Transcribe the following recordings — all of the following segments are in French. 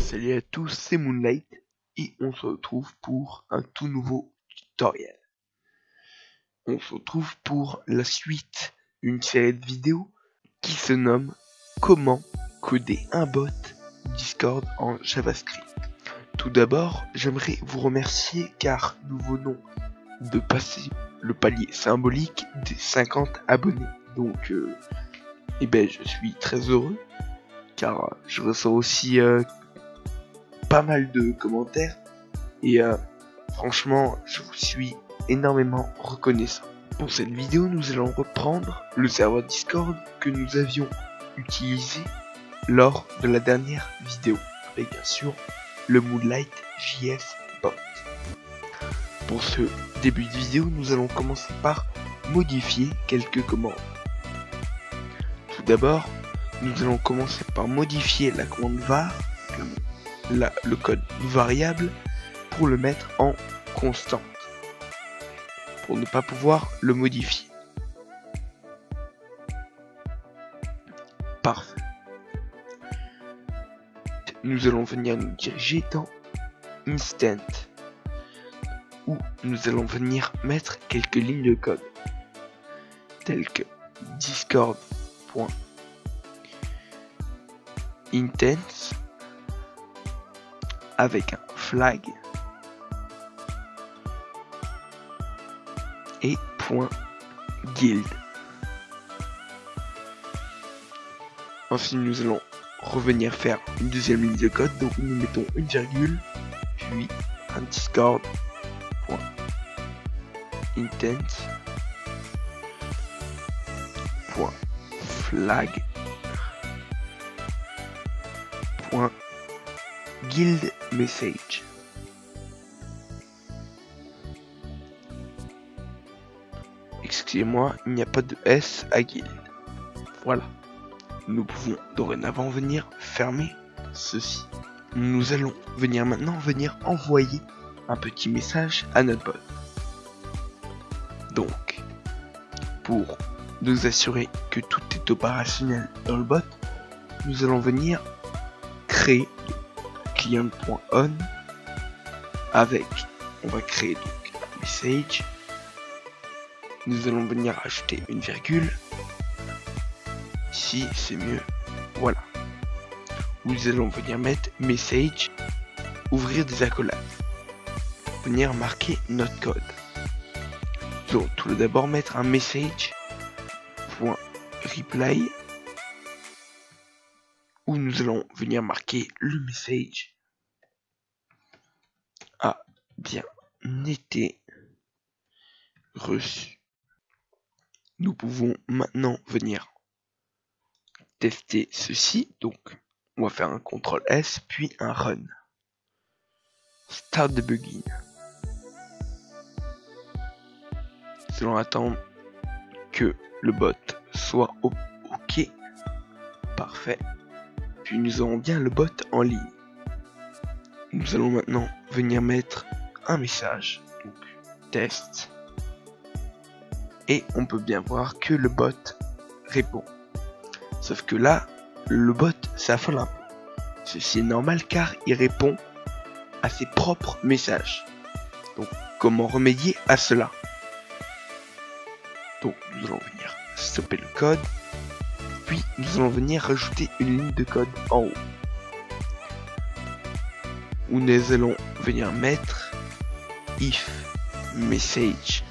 Salut à tous, c'est Moonlight et on se retrouve pour un tout nouveau tutoriel. On se retrouve pour la suite d'une série de vidéos qui se nomme Comment coder un bot Discord en JavaScript. Tout d'abord, j'aimerais vous remercier car nous venons de passer le palier symbolique des 50 abonnés. Donc, je suis très heureux car je reçois aussi pas mal de commentaires et franchement je vous suis énormément reconnaissant. Pour cette vidéo nous allons reprendre le serveur Discord que nous avions utilisé lors de la dernière vidéo avec bien sûr le Moonlight JS bot. Pour ce début de vidéo nous allons commencer par modifier quelques commandes. Tout d'abord nous allons commencer par modifier la commande var, le code variable, pour le mettre en constante, pour ne pas pouvoir le modifier. Parfait. Nous allons venir nous diriger dans Instant, où nous allons venir mettre quelques lignes de code, telles que discord.intent avec un flag et .guild. Ensuite nous allons revenir faire une deuxième ligne de code, donc nous mettons une virgule puis un discord.intent .flag .guild message. Excusez-moi, il n'y a pas de S à guild. Voilà. Nous pouvons dorénavant venir fermer ceci. Nous allons maintenant envoyer un petit message à notre bot. Donc, pour nous assurer que tout est opérationnel dans le bot, nous allons venir créer client.on avec, on va créer donc un message. Nous allons venir ajouter une virgule. Ici c'est mieux, voilà. Nous allons venir mettre message, ouvrir des accolades, venir marquer notre code. Donc tout d'abord mettre un message .reply où nous allons venir marquer le message a bien été reçu. Nous pouvons maintenant venir tester ceci, donc on va faire un CTRL S puis un run. Start debugging. Nous allons attendre que le bot soit OK. Parfait. Puis nous aurons bien le bot en ligne. Nous allons maintenant venir mettre un message, donc test, et on peut bien voir que le bot répond. Sauf que là, le bot s'affole un peu. Ceci est normal car il répond à ses propres messages. Donc comment remédier à cela? Donc nous allons venir stopper le code, puis nous allons venir rajouter une ligne de code en haut, où nous allons venir mettre if message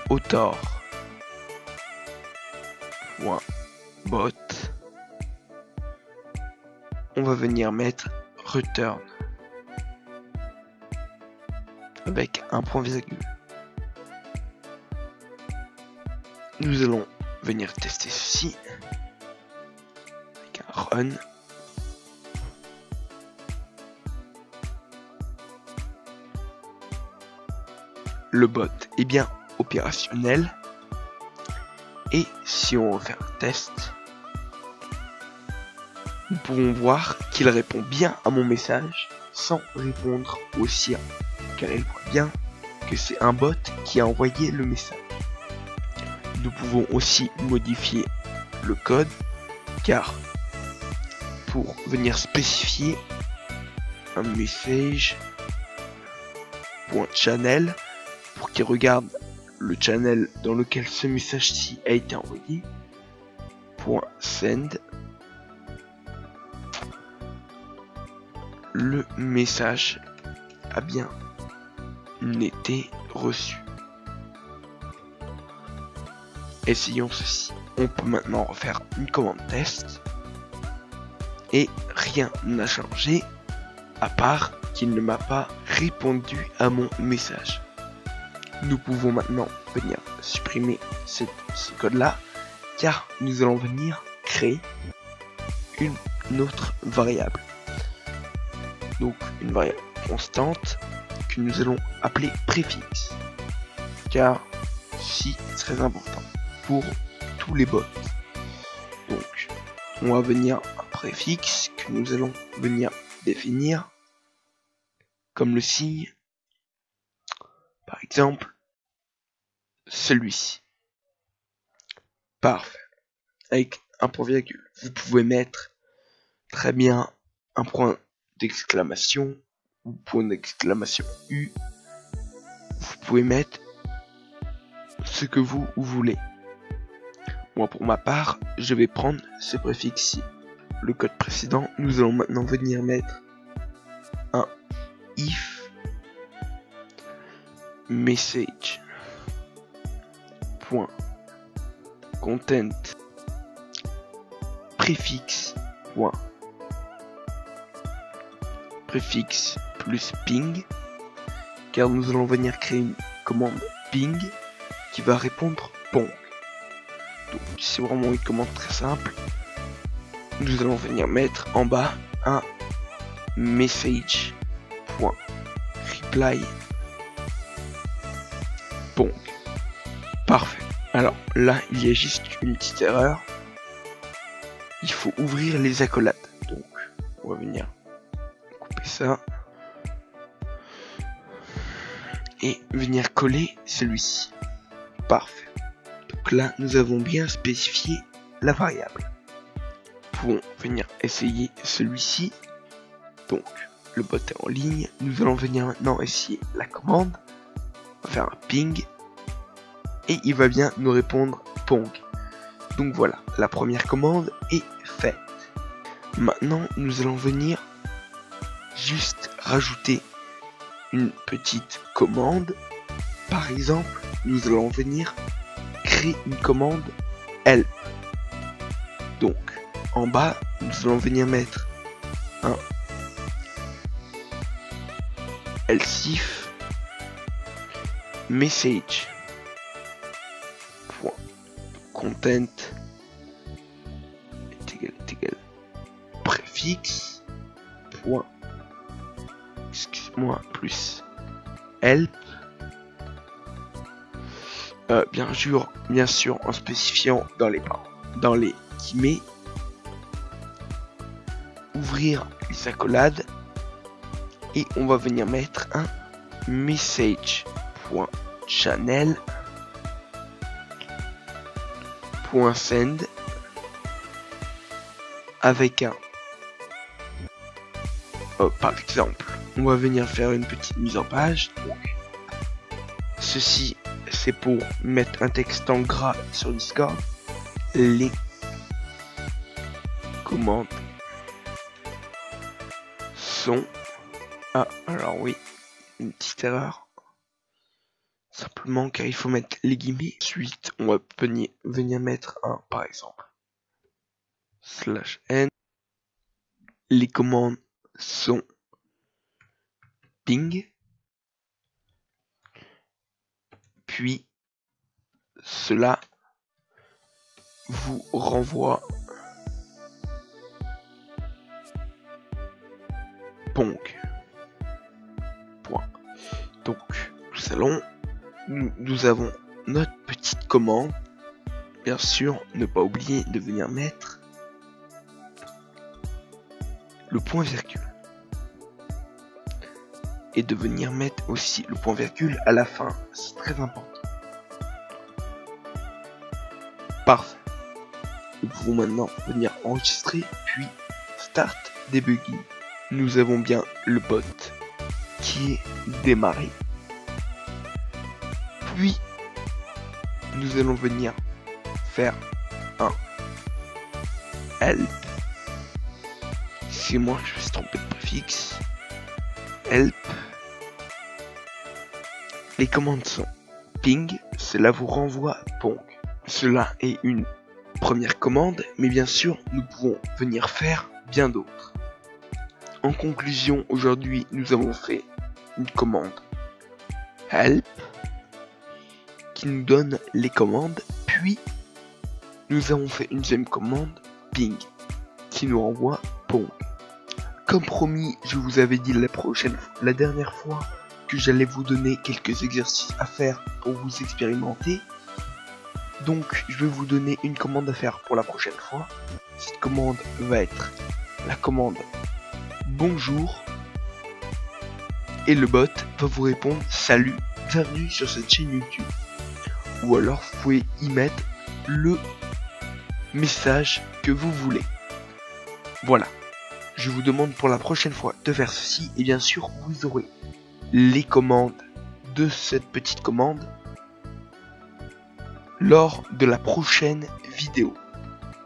.author .bot. On va venir mettre return avec un point virgule. Nous allons venir tester ceci avec un run. Le bot est bien opérationnel et si on refait un test, nous pouvons voir qu'il répond bien à mon message sans répondre au sien, car il voit bien que c'est un bot qui a envoyé le message. Nous pouvons aussi modifier le code car pour venir spécifier un message.channel pour qu'il regarde le channel dans lequel ce message-ci a été envoyé. .send, le message a bien été reçu. Essayons ceci. On peut maintenant refaire une commande test et rien n'a changé à part qu'il ne m'a pas répondu à mon message. Nous pouvons maintenant venir supprimer ce code là car nous allons venir créer une autre variable. Donc une variable constante que nous allons appeler préfixe car ceci est très important pour tous les bots. Donc on va venir un préfixe que nous allons venir définir comme le signe, par exemple celui-ci. Parfait. Avec un point virgule. Vous pouvez mettre très bien un point d'exclamation ou point d'exclamation U. Vous pouvez mettre ce que vous voulez. Moi pour ma part, je vais prendre ce préfixe-ci. Le code précédent, nous allons maintenant venir mettre un if message point content préfixe plus ping car nous allons venir créer une commande ping qui va répondre pong. Donc c'est vraiment une commande très simple. Nous allons venir mettre en bas un message.reply pong. Parfait. Alors là il y a juste une petite erreur. Il faut ouvrir les accolades. Donc on va venir couper ça et venir coller celui-ci. Parfait. Donc là nous avons bien spécifié la variable. Nous pouvons venir essayer celui-ci. Donc le bot est en ligne. Nous allons venir maintenant essayer la commande. On va faire un ping et il va bien nous répondre pong. Donc voilà, la première commande est faite. Maintenant nous allons venir juste rajouter une petite commande. Par exemple, nous allons venir créer une commande help. Donc en bas nous allons venir mettre un elsif message content est égal préfixe point plus help bien sûr en spécifiant dans les guillemets, ouvrir les accolades et on va venir mettre un message.channel .send avec un par exemple on va venir faire une petite mise en page. Donc, ceci c'est pour mettre un texte en gras sur Discord. Les commandes sont alors oui, une petite erreur simplement car il faut mettre les guillemets. Ensuite on va venir mettre un par exemple /n. Les commandes sont ping puis cela vous renvoie pong. Point. Donc nous avons notre petite commande. Bien sûr, ne pas oublier de venir mettre le point virgule et de venir mettre aussi le point virgule à la fin, c'est très important. Parfait. Nous pouvons maintenant venir enregistrer puis start debugging. Nous avons bien le bot qui est démarré. Puis nous allons venir faire un help. C'est moi, je me suis trompé de préfixe. Help. Les commandes sont ping, cela vous renvoie Pong. Cela est une première commande, mais bien sûr, nous pouvons venir faire bien d'autres. En conclusion, aujourd'hui, nous avons fait une commande help qui nous donne les commandes, puis nous avons fait une deuxième commande ping qui nous renvoie Pong. Comme promis, je vous avais dit la dernière fois que j'allais vous donner quelques exercices à faire pour vous expérimenter. Donc je vais vous donner une commande à faire pour la prochaine fois. Cette commande va être la commande bonjour et le bot va vous répondre salut, bienvenue sur cette chaîne YouTube. Ou alors vous pouvez y mettre le message que vous voulez. Voilà. Je vous demande pour la prochaine fois de faire ceci et bien sûr vous aurez les commandes de cette petite commande lors de la prochaine vidéo.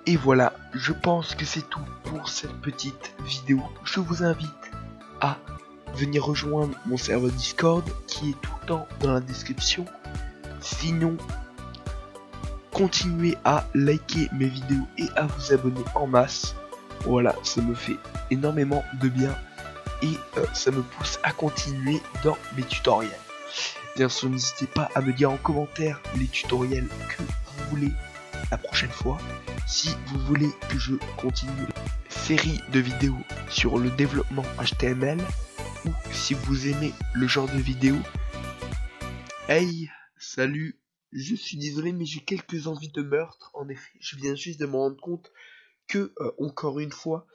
Et voilà, je pense que c'est tout pour cette petite vidéo. Je vous invite à venir rejoindre mon serveur Discord qui est tout le temps dans la description. Sinon, continuez à liker mes vidéos et à vous abonner en masse. Voilà, ça me fait énormément de bien et ça me pousse à continuer dans mes tutoriels. Bien sûr, n'hésitez pas à me dire en commentaire les tutoriels que vous voulez la prochaine fois. Si vous voulez que je continue une série de vidéos sur le développement HTML ou si vous aimez le genre de vidéo. Hey, salut, je suis désolé mais j'ai quelques envies de meurtre. En effet, je viens juste de me rendre compte que, encore une fois,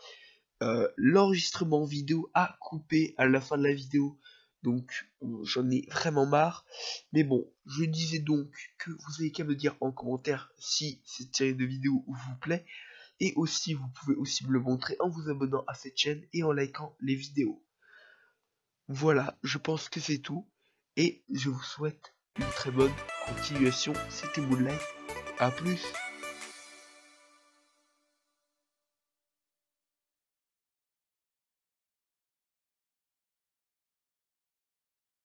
l'enregistrement vidéo a coupé à la fin de la vidéo. Donc j'en ai vraiment marre. Mais bon, je disais donc que vous avez qu'à me dire en commentaire si cette série de vidéos vous plaît. Et aussi, vous pouvez aussi me le montrer en vous abonnant à cette chaîne et en likant les vidéos. Voilà, je pense que c'est tout. Et je vous souhaite une très bonne continuation. C'était Moonlight. A plus.